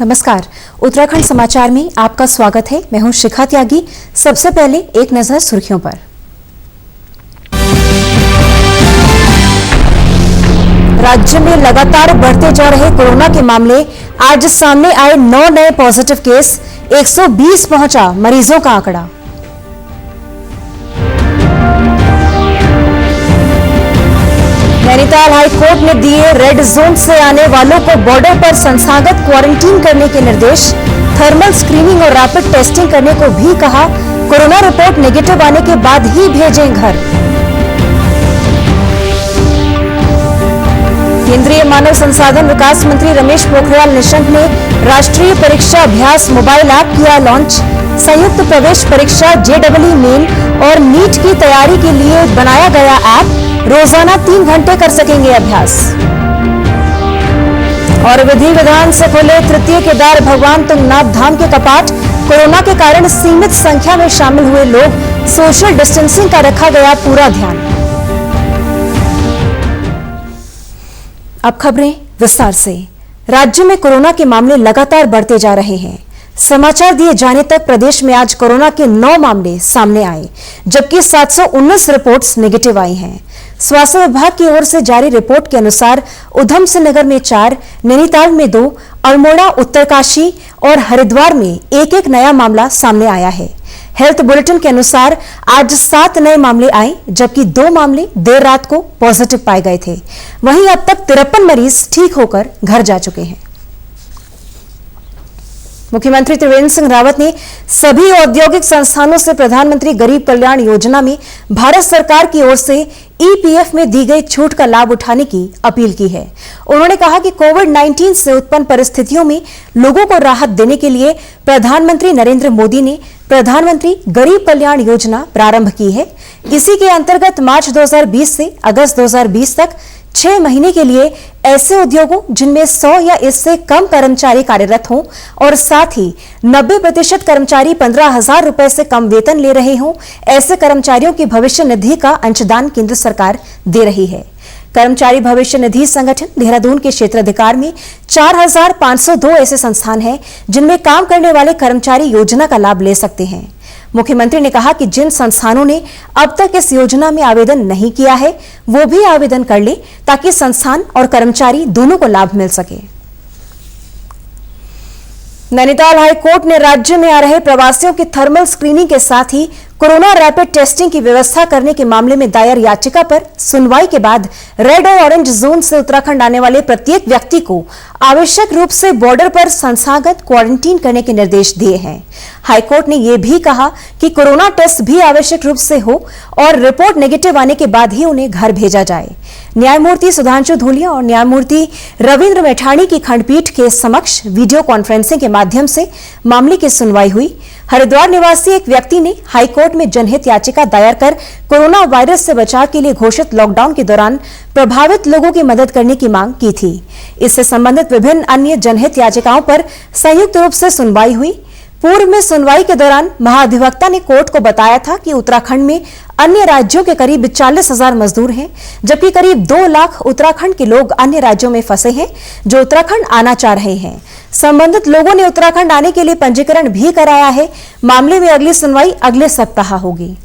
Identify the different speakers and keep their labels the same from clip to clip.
Speaker 1: नमस्कार, उत्तराखंड समाचार में आपका स्वागत है। मैं हूं शिखा त्यागी। सबसे पहले एक नजर सुर्खियों पर। राज्य में लगातार बढ़ते जा रहे कोरोना के मामले। आज सामने आए 9 नए पॉजिटिव केस, 120 पहुंचा मरीजों का आंकड़ा। नैनीताल हाई कोर्ट ने दिए रेड जोन से आने वालों को बॉर्डर पर संस्थागत क्वारंटीन करने के निर्देश। थर्मल स्क्रीनिंग और रैपिड टेस्टिंग करने को भी कहा। कोरोना रिपोर्ट नेगेटिव आने के बाद ही भेजें घर। केंद्रीय मानव संसाधन विकास मंत्री रमेश पोखरियाल निशंक ने राष्ट्रीय परीक्षा अभ्यास मोबाइल ऐप किया लॉन्च। संयुक्त प्रवेश परीक्षा जेईई मेन और नीट की तैयारी के लिए बनाया गया ऐप। रोजाना 3 घंटे कर सकेंगे अभ्यास। और विधि विधान से खुले तृतीय केदार भगवान तुंगनाथ धाम के कपाट। कोरोना के कारण सीमित संख्या में शामिल हुए लोग, सोशल डिस्टेंसिंग का रखा गया पूरा ध्यान। अब खबरें विस्तार से। राज्य में कोरोना के मामले लगातार बढ़ते जा रहे हैं। समाचार दिए जाने तक प्रदेश में आज कोरोना के 9 मामले सामने आए, जबकि 719 रिपोर्ट्स नेगेटिव आई हैं। स्वास्थ्य विभाग की ओर से जारी रिपोर्ट के अनुसार उधम सिंह नगर में 4, नैनीताल में 2, अल्मोड़ा, उत्तरकाशी और हरिद्वार में एक नया मामला सामने आया है। हेल्थ बुलेटिन के अनुसार आज 7 नए मामले आए, जबकि 2 मामले देर रात को पॉजिटिव पाए गए थे। वहीं अब तक 53 मरीज ठीक होकर घर जा चुके हैं। मुख्यमंत्री त्रिवेंद्र सिंह रावत ने सभी औद्योगिक संस्थानों से प्रधानमंत्री गरीब कल्याण योजना में भारत सरकार की ओर से ईपीएफ में दी गई छूट का लाभ उठाने की अपील की है। उन्होंने कहा कि कोविड-19 से उत्पन्न परिस्थितियों में लोगों को राहत देने के लिए प्रधानमंत्री नरेंद्र मोदी ने प्रधानमंत्री गरीब कल्याण योजना प्रारंभ की है। इसी के अंतर्गत मार्च 2020 से अगस्त 2020 तक 6 महीने के लिए ऐसे उद्योगों जिनमें 100 या इससे कम कर्मचारी कार्यरत हों और साथ ही 90% कर्मचारी 15,000 रुपए से कम वेतन ले रहे हों, ऐसे कर्मचारियों की भविष्य निधि का अंशदान केंद्र सरकार दे रही है। कर्मचारी भविष्य निधि संगठन देहरादून के क्षेत्राधिकार में 4,502 ऐसे संस्थान हैं जिनमें काम करने वाले कर्मचारी योजना का लाभ ले सकते हैं। मुख्यमंत्री ने कहा कि जिन संस्थानों ने अब तक इस योजना में आवेदन नहीं किया है, वो भी आवेदन कर ले ताकि संस्थान और कर्मचारी दोनों को लाभ मिल सके। नैनीताल हाई कोर्ट ने राज्य में आ रहे प्रवासियों की थर्मल स्क्रीनिंग के साथ ही कोरोना रैपिड टेस्टिंग की व्यवस्था करने के मामले में दायर याचिका पर सुनवाई के बाद रेड और ऑरेंज जोन से उत्तराखंड आने वाले प्रत्येक व्यक्ति को आवश्यक रूप से बॉर्डर पर संस्थागत क्वारंटीन करने के निर्देश दिए हैं। हाईकोर्ट ने यह भी कहा कि कोरोना टेस्ट भी आवश्यक रूप से हो और रिपोर्ट नेगेटिव आने के बाद ही उन्हें घर भेजा जाए। न्यायमूर्ति सुधांशु धूलिया और न्यायमूर्ति रविंद्र मैठाणी की खंडपीठ के समक्ष वीडियो कॉन्फ्रेंसिंग के माध्यम से मामले की सुनवाई हुई। हरिद्वार निवासी एक व्यक्ति ने हाईकोर्ट में जनहित याचिका दायर कर कोरोना वायरस से बचाव के लिए घोषित लॉकडाउन के दौरान प्रभावित लोगों की मदद करने की मांग की थी। इससे संबंधित विभिन्न अन्य जनहित याचिकाओं पर संयुक्त रूप से सुनवाई हुई। पूर्व में सुनवाई के दौरान महाधिवक्ता ने कोर्ट को बताया था कि उत्तराखंड में अन्य राज्यों के करीब 40,000 मजदूर हैं, जबकि करीब 2 लाख उत्तराखंड के लोग अन्य राज्यों में फंसे हैं जो उत्तराखंड आना चाह रहे हैं। संबंधित लोगों ने उत्तराखंड आने के लिए पंजीकरण भी कराया है। मामले में अगली सुनवाई अगले सप्ताह होगी।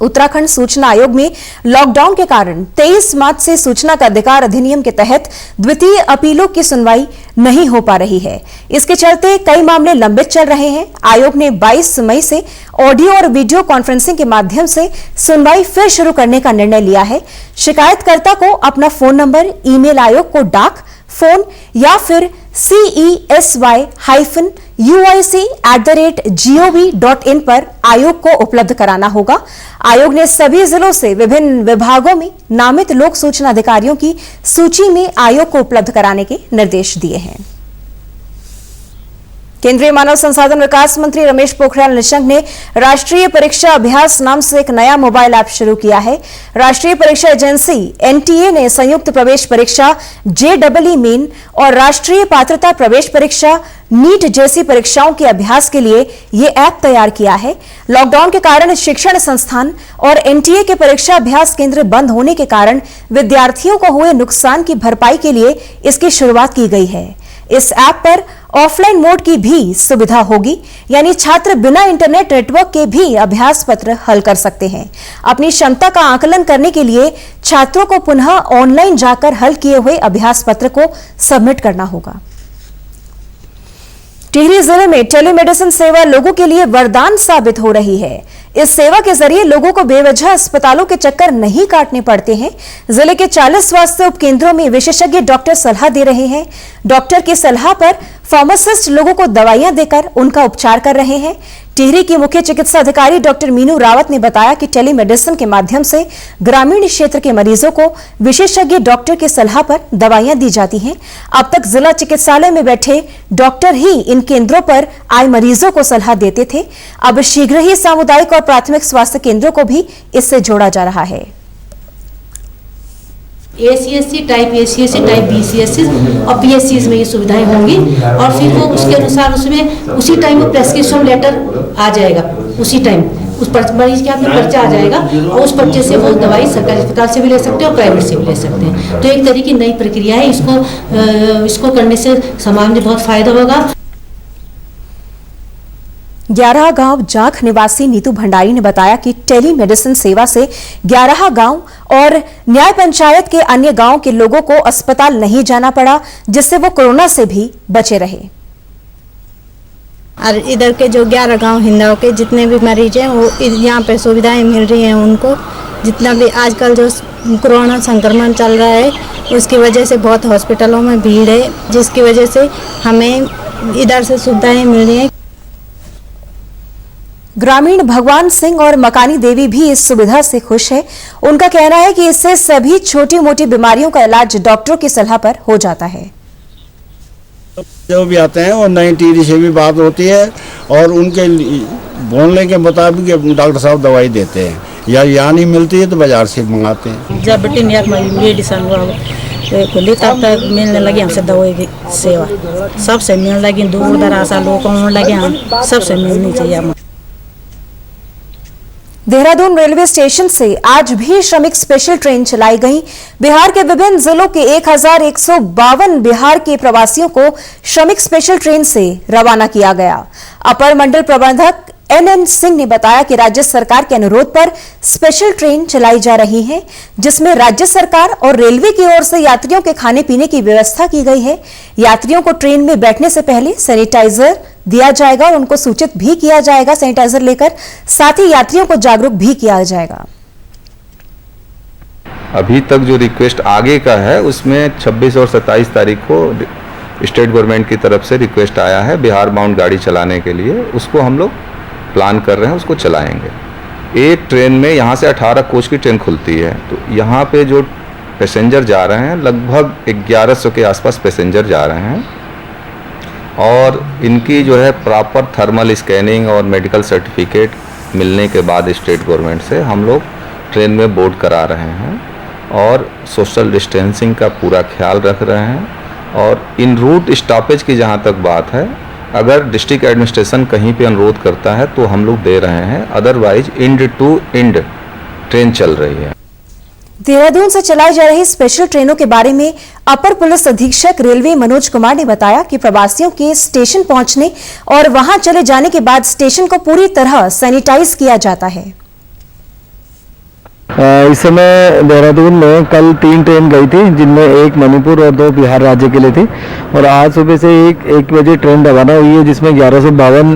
Speaker 1: उत्तराखंड सूचना आयोग में लॉकडाउन के कारण 23 मार्च से सूचना का अधिकार अधिनियम के तहत द्वितीय अपीलों की सुनवाई नहीं हो पा रही है। इसके चलते कई मामले लंबित चल रहे हैं। आयोग ने 22 मई से ऑडियो और वीडियो कॉन्फ्रेंसिंग के माध्यम से सुनवाई फिर शुरू करने का निर्णय लिया है। शिकायतकर्ता को अपना फोन नंबर, ईमेल आयोग को डाक, फोन या फिर CESY-UIC@gov.in पर आयोग को उपलब्ध कराना होगा। आयोग ने सभी जिलों से विभिन्न विभागों में नामित लोक सूचना अधिकारियों की सूची में आयोग को उपलब्ध कराने के निर्देश दिए हैं। केंद्रीय मानव संसाधन विकास मंत्री रमेश पोखरियाल निशंक ने राष्ट्रीय परीक्षा अभ्यास नाम से एक नया मोबाइल ऐप शुरू किया है। राष्ट्रीय परीक्षा एजेंसी एनटीए ने संयुक्त प्रवेश परीक्षा जेईई मेन और राष्ट्रीय पात्रता प्रवेश परीक्षा नीट जैसी परीक्षाओं के अभ्यास के लिए ये ऐप तैयार किया है। लॉकडाउन के कारण शिक्षण संस्थान और एनटीए के परीक्षा अभ्यास केंद्र बंद होने के कारण विद्यार्थियों को हुए नुकसान की भरपाई के लिए इसकी शुरुआत की गई है। इस ऐप पर ऑफलाइन मोड की भी सुविधा होगी, यानी छात्र बिना इंटरनेट नेटवर्क के भी अभ्यास पत्र हल कर सकते हैं। अपनी क्षमता का आकलन करने के लिए छात्रों को पुनः ऑनलाइन जाकर हल किए हुए अभ्यास पत्र को सबमिट करना होगा। टिहरी जिले में टेलीमेडिसिन सेवा लोगों के लिए वरदान साबित हो रही है। इस सेवा के जरिए लोगों को बेवजह अस्पतालों के चक्कर नहीं काटने पड़ते हैं। जिले के 40 स्वास्थ्य उपकेंद्रों में विशेषज्ञ डॉक्टर सलाह दे रहे हैं। डॉक्टर की सलाह पर फार्मासिस्ट लोगों को दवाइयां देकर उनका उपचार कर रहे हैं। टिहरी की मुख्य चिकित्सा अधिकारी डॉक्टर मीनू रावत ने बताया कि टेलीमेडिसिन के माध्यम से ग्रामीण क्षेत्र के मरीजों को विशेषज्ञ डॉक्टर की सलाह पर दवाइयां दी जाती हैं। अब तक जिला चिकित्सालय में बैठे डॉक्टर ही इन केंद्रों पर आए मरीजों को सलाह देते थे। अब शीघ्र ही सामुदायिक और प्राथमिक स्वास्थ्य केंद्रों को भी इससे जोड़ा जा रहा है।
Speaker 2: ACSC type ACSC type BCSC और PSCs में ये सुविधाएं होंगी और फिर वो उसके अनुसार उसमें उसी टाइम वो प्रेस्क्रिप्शन लेटर आ जाएगा। उसी टाइम उस मरीज के हाथ में पर्चा आ जाएगा और उस पर्चे से वो दवाई सरकारी अस्पताल से भी ले सकते हैं और प्राइवेट से भी ले सकते हैं। तो एक तरह की नई प्रक्रिया है। इसको करने से समाज में बहुत फायदा होगा।
Speaker 1: 11 गांव जाख निवासी नीतू भंडारी ने बताया कि टेलीमेडिसिन सेवा से 11 गांव और न्याय पंचायत के अन्य गांव के लोगों को अस्पताल नहीं जाना पड़ा, जिससे वो कोरोना से भी बचे रहे।
Speaker 3: और इधर के जो 11 गांव हिंदाव के जितने भी मरीज हैं वो यहाँ पे सुविधाएं मिल रही हैं उनको। जितना भी आजकल जो कोरोना संक्रमण चल रहा है उसकी वजह से बहुत हॉस्पिटलों में भीड़ है, जिसकी वजह से हमें इधर से सुविधाएं मिल रही हैं।
Speaker 1: ग्रामीण भगवान सिंह और मकानी देवी भी इस सुविधा से खुश है। उनका कहना है कि इससे सभी छोटी मोटी बीमारियों का इलाज डॉक्टरों की सलाह पर हो जाता है।
Speaker 4: जो भी आते हैं और नई टीरी से भी बात होती है और उनके बोलने के मुताबिक डॉक्टर साहब दवाई देते हैं, या यहाँ नहीं मिलती है तो बाजार से मंगाते हैं।
Speaker 3: जब बेटी मेडिसिन खुली तब तक मिलने लगी हमसे दवाई की सेवा, सबसे मिलने लगी। दूर दराज लोगों को लगे हम सबसे मिलनी चाहिए।
Speaker 1: देहरादून रेलवे स्टेशन से आज भी श्रमिक स्पेशल ट्रेन चलाई गई। बिहार के विभिन्न जिलों के 1152 बिहार के प्रवासियों को श्रमिक स्पेशल ट्रेन से रवाना किया गया। अपर मंडल प्रबंधक NN सिंह ने बताया कि राज्य सरकार के अनुरोध पर स्पेशल ट्रेन चलाई जा रही है, जिसमें राज्य सरकार और रेलवे की ओर से यात्रियों के खाने पीने की व्यवस्था की गई है। यात्रियों को ट्रेन में बैठने से पहले सैनिटाइजर दिया जाएगा और उनको सूचित भी किया जाएगा सैनिटाइजर लेकर। साथ ही यात्रियों को जागरूक भी किया जाएगा।
Speaker 5: अभी तक जो रिक्वेस्ट आगे का है उसमें 26 और 27 तारीख को स्टेट गवर्नमेंट की तरफ से रिक्वेस्ट आया है बिहार बाउंड गाड़ी चलाने के लिए। उसको हम लोग प्लान कर रहे हैं, उसको चलाएंगे। एक ट्रेन में यहाँ से 18 कोच की ट्रेन खुलती है, तो यहाँ पे जो पैसेंजर जा रहे हैं लगभग 1100 के आसपास पैसेंजर जा रहे हैं और इनकी जो है प्रॉपर थर्मल स्कैनिंग और मेडिकल सर्टिफिकेट मिलने के बाद स्टेट गवर्नमेंट से हम लोग ट्रेन में बोर्ड करा रहे हैं और सोशल डिस्टेंसिंग का पूरा ख्याल रख रहे हैं। और इन रूट स्टॉपेज की जहाँ तक बात है, अगर डिस्ट्रिक्ट एडमिनिस्ट्रेशन कहीं पे अनुरोध करता है तो हम लोग दे रहे हैं, otherwise end to end train चल रही है।
Speaker 1: देहरादून से चलाई जा रही स्पेशल ट्रेनों के बारे में अपर पुलिस अधीक्षक रेलवे मनोज कुमार ने बताया कि प्रवासियों के स्टेशन पहुंचने और वहां चले जाने के बाद स्टेशन को पूरी तरह सैनिटाइज किया जाता है।
Speaker 6: इस समय देहरादून में कल 3 ट्रेन गई थी, जिनमें एक मणिपुर और 2 बिहार राज्य के लिए थी। और आज सुबह से एक बजे ट्रेन रवाना हुई है, जिसमें 1152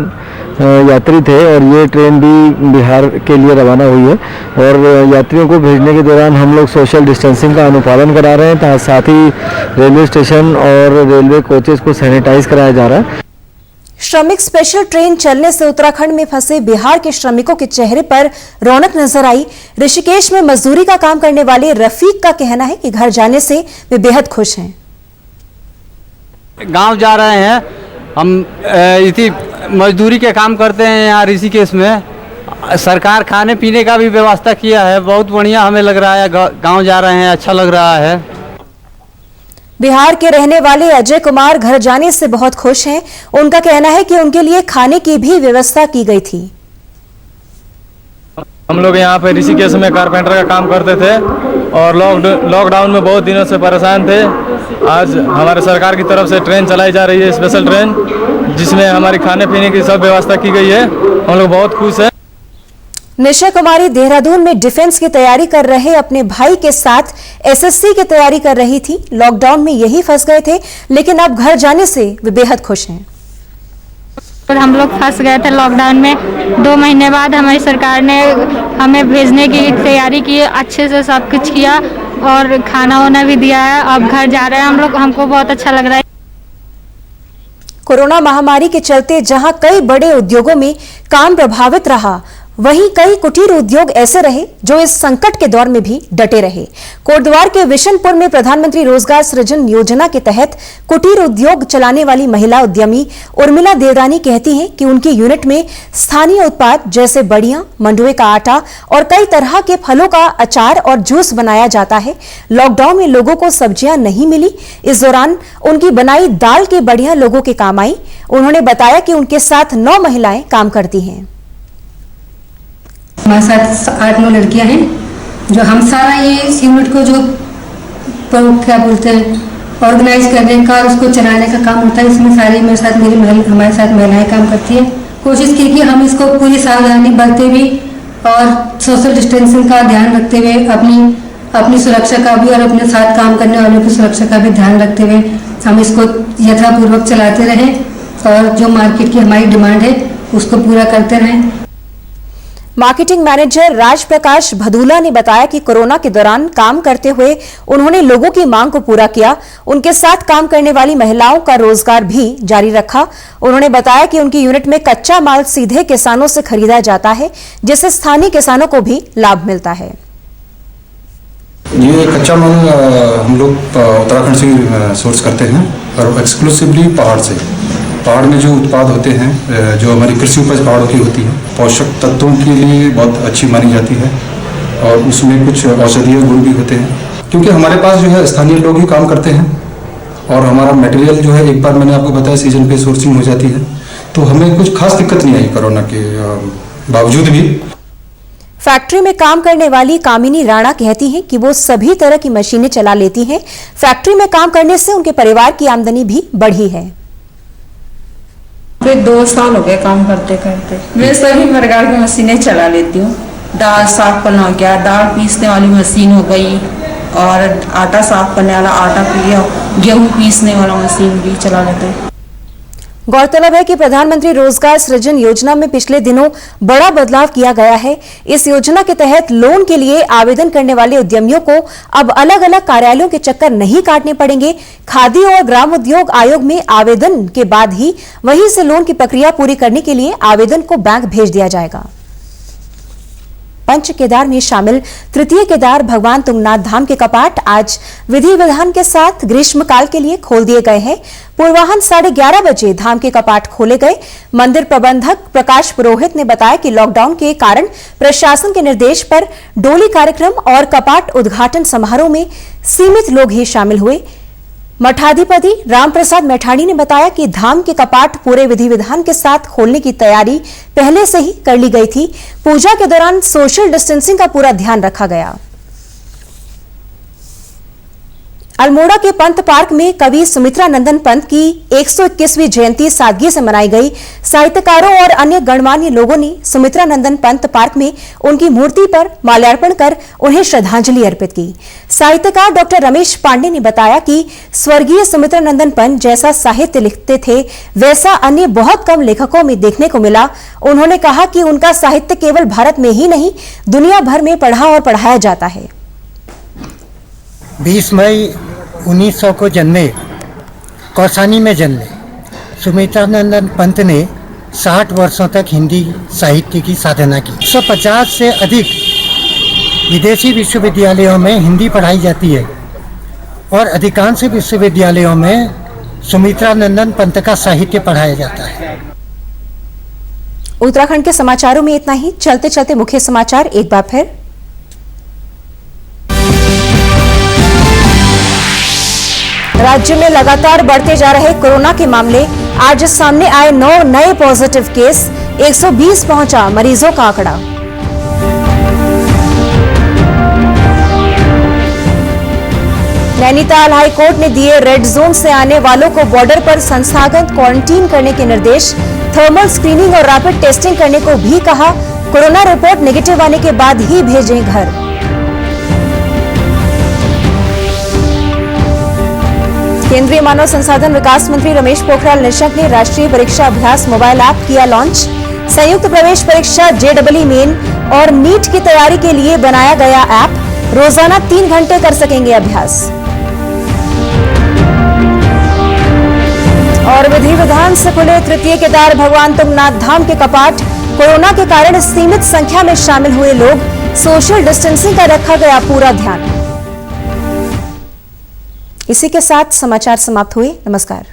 Speaker 6: यात्री थे और ये ट्रेन भी बिहार के लिए रवाना हुई है। और यात्रियों को भेजने के दौरान हम लोग सोशल डिस्टेंसिंग का अनुपालन करा रहे हैं, साथ ही रेलवे स्टेशन और रेलवे कोचेस को सैनिटाइज कराया जा रहा है।
Speaker 1: श्रमिक स्पेशल ट्रेन चलने से उत्तराखंड में फंसे बिहार के श्रमिकों के चेहरे पर रौनक नजर आई। ऋषिकेश में मजदूरी का काम करने वाले रफीक का कहना है कि घर जाने से वे बेहद खुश हैं।
Speaker 7: गांव जा रहे हैं हम, इसी मजदूरी के काम करते हैं यहाँ ऋषिकेश में। सरकार खाने पीने का भी व्यवस्था किया है, बहुत बढ़िया हमें लग रहा है। गांव जा रहे हैं, अच्छा लग रहा है।
Speaker 1: बिहार के रहने वाले अजय कुमार घर जाने से बहुत खुश हैं। उनका कहना है कि उनके लिए खाने की भी व्यवस्था की गई थी।
Speaker 8: हम लोग यहाँ पे ऋषिकेश में कारपेंटर का काम करते थे
Speaker 6: और लॉकडाउन में बहुत दिनों से परेशान थे। आज हमारे सरकार की तरफ से ट्रेन चलाई जा रही है, स्पेशल ट्रेन, जिसमें हमारी खाने पीने की सब व्यवस्था की गई है। हम लोग बहुत खुश हैं।
Speaker 1: निशा कुमारी देहरादून में डिफेंस की तैयारी कर रहे अपने भाई के साथ एसएससी की तैयारी कर रही थी। लॉकडाउन में यही फंस गए थे, लेकिन अब घर जाने से वे बेहद खुश हैं।
Speaker 8: और हम लोग फंस गए थे लॉकडाउन में। 2 महीने बाद हमारी सरकार ने हमें भेजने की तैयारी की, अच्छे से सब कुछ किया और खाना वाना भी दिया है। अब घर जा रहे हैं हम लोग, हमको बहुत अच्छा लग रहा है।
Speaker 1: कोरोना महामारी के चलते जहां कई बड़े उद्योगों में काम प्रभावित रहा, वहीं कई कुटीर उद्योग ऐसे रहे जो इस संकट के दौर में भी डटे रहे। कोटद्वार के विशनपुर में प्रधानमंत्री रोजगार सृजन योजना के तहत कुटीर उद्योग चलाने वाली महिला उद्यमी उर्मिला देवरानी कहती हैं कि उनकी यूनिट में स्थानीय उत्पाद जैसे बड़ियां, मंडुए का आटा और कई तरह के फलों का अचार और जूस बनाया जाता है। लॉकडाउन में लोगों को सब्जियां नहीं मिली, इस दौरान उनकी बनाई दाल की बड़ियां लोगों के काम आई। उन्होंने बताया कि उनके साथ 9 महिलाएं काम करती हैं।
Speaker 9: हमारे साथ 8-9 लड़कियां हैं जो हम सारा ये इस यूनिट को जो क्या बोलते हैं ऑर्गेनाइज करने का और उसको चलाने का काम होता है। इसमें सारी हमारे साथ महिलाएं काम करती हैं। कोशिश की कि हम इसको पूरी सावधानी बरते हुए और सोशल डिस्टेंसिंग का ध्यान रखते हुए अपनी सुरक्षा का भी और अपने साथ काम करने वालों की सुरक्षा का भी ध्यान रखते हुए हम इसको यथापूर्वक चलाते रहें और जो मार्केट की हमारी डिमांड है उसको पूरा करते रहें।
Speaker 1: मार्केटिंग मैनेजर राज प्रकाश भदूला ने बताया कि कोरोना के दौरान काम करते हुए उन्होंने लोगों की मांग को पूरा किया। उनके साथ काम करने वाली महिलाओं का रोजगार भी जारी रखा। उन्होंने बताया कि उनकी यूनिट में कच्चा माल सीधे किसानों से खरीदा जाता है, जिससे स्थानीय किसानों को भी लाभ मिलता है।
Speaker 10: ये कच्चा माल हम लोग उत्तराखंड से सोर्स करते हैं और एक्सक्लूसिवली पहाड़ से। पहाड़ में जो उत्पाद होते हैं, जो हमारी कृषि उपज पहाड़ों की होती है, पोषक तत्वों के लिए बहुत अच्छी मानी जाती है और उसमें कुछ औषधीय गुण भी होते हैं। क्योंकि हमारे पास जो है स्थानीय लोग ही काम करते हैं और हमारा मटेरियल जो है एक बार मैंने आपको बताया सीजन पे सोर्सिंग हो जाती है, तो हमें कुछ खास दिक्कत नहीं आई कोरोना के बावजूद भी।
Speaker 1: फैक्ट्री में काम करने वाली कामिनी राणा कहती हैं कि वो सभी तरह की मशीनें चला लेती हैं। फैक्ट्री में काम करने से उनके परिवार की आमदनी भी बढ़ी है।
Speaker 11: 2 साल हो गए काम करते करते। मैं सभी प्रकार की मशीनें चला लेती हूँ। दाल साफ करना हो गया, दाल पीसने वाली मशीन हो गई और आटा साफ करने वाला आटा गेहूँ पीसने वाला मशीन भी चला लेते हैं।
Speaker 1: गौरतलब है कि प्रधानमंत्री रोजगार सृजन योजना में पिछले दिनों बड़ा बदलाव किया गया है। इस योजना के तहत लोन के लिए आवेदन करने वाले उद्यमियों को अब अलग अलग कार्यालयों के चक्कर नहीं काटने पड़ेंगे। खादी और ग्राम उद्योग आयोग में आवेदन के बाद ही वहीं से लोन की प्रक्रिया पूरी करने के लिए आवेदन को बैंक भेज दिया जाएगा। पंच केदार में शामिल तृतीय केदार भगवान तुंगनाथ धाम के कपाट आज विधि विधान के साथ ग्रीष्मकाल के लिए खोल दिए गए हैं। पूर्वाह्न 11:30 बजे धाम के कपाट खोले गए। मंदिर प्रबंधक प्रकाश पुरोहित ने बताया कि लॉकडाउन के कारण प्रशासन के निर्देश पर डोली कार्यक्रम और कपाट उद्घाटन समारोह में सीमित लोग ही शामिल हुए। मठाधिपति रामप्रसाद मैठाणी ने बताया कि धाम के कपाट पूरे विधि विधान के साथ खोलने की तैयारी पहले से ही कर ली गई थी। पूजा के दौरान सोशल डिस्टेंसिंग का पूरा ध्यान रखा गया। अल्मोड़ा के पंत पार्क में कवि सुमित्रा नंदन पंत की 121वीं जयंती सादगी से मनाई गई। साहित्यकारों और अन्य गणमान्य लोगों ने सुमित्रा नंदन पंत पार्क में उनकी मूर्ति पर माल्यार्पण कर उन्हें श्रद्धांजलि अर्पित की। साहित्यकार डॉक्टर रमेश पांडे ने बताया कि स्वर्गीय सुमित्रा नंदन पंत जैसा साहित्य लिखते थे वैसा अन्य बहुत कम लेखकों में देखने को मिला। उन्होंने कहा कि उनका साहित्य केवल भारत में ही नहीं दुनिया भर में पढ़ा और पढ़ाया जाता है।
Speaker 12: 20 मई 1900 को जन्मे, कौसानी में जन्मे सुमित्रा नंदन पंत ने 60 वर्षों तक हिंदी साहित्य की साधना की। 150 से अधिक विदेशी विश्वविद्यालयों में हिंदी पढ़ाई जाती है और अधिकांश विश्वविद्यालयों में सुमित्रा नंदन पंत का साहित्य पढ़ाया जाता है।
Speaker 1: उत्तराखंड के समाचारों में इतना ही। चलते चलते मुख्य समाचार एक बार फिर। राज्य में लगातार बढ़ते जा रहे कोरोना के मामले। आज सामने आए 9 नए पॉजिटिव केस, 120 पहुंचा मरीजों का आंकड़ा। नैनीताल हाईकोर्ट ने दिए रेड जोन से आने वालों को बॉर्डर पर संस्थागत क्वारंटीन करने के निर्देश। थर्मल स्क्रीनिंग और रैपिड टेस्टिंग करने को भी कहा। कोरोना रिपोर्ट नेगेटिव आने के बाद ही भेजें घर। केंद्रीय मानव संसाधन विकास मंत्री रमेश पोखरियाल निशंक ने राष्ट्रीय परीक्षा अभ्यास मोबाइल ऐप किया लॉन्च। संयुक्त प्रवेश परीक्षा JEE मेन और नीट की तैयारी के लिए बनाया गया ऐप। रोजाना 3 घंटे कर सकेंगे अभ्यास। और विधि विधान से खुले तृतीय केदार भगवान तुंगनाथ धाम के कपाट। कोरोना के कारण सीमित संख्या में शामिल हुए लोग। सोशल डिस्टेंसिंग का रखा गया पूरा ध्यान। इसी के साथ समाचार समाप्त हुए। नमस्कार।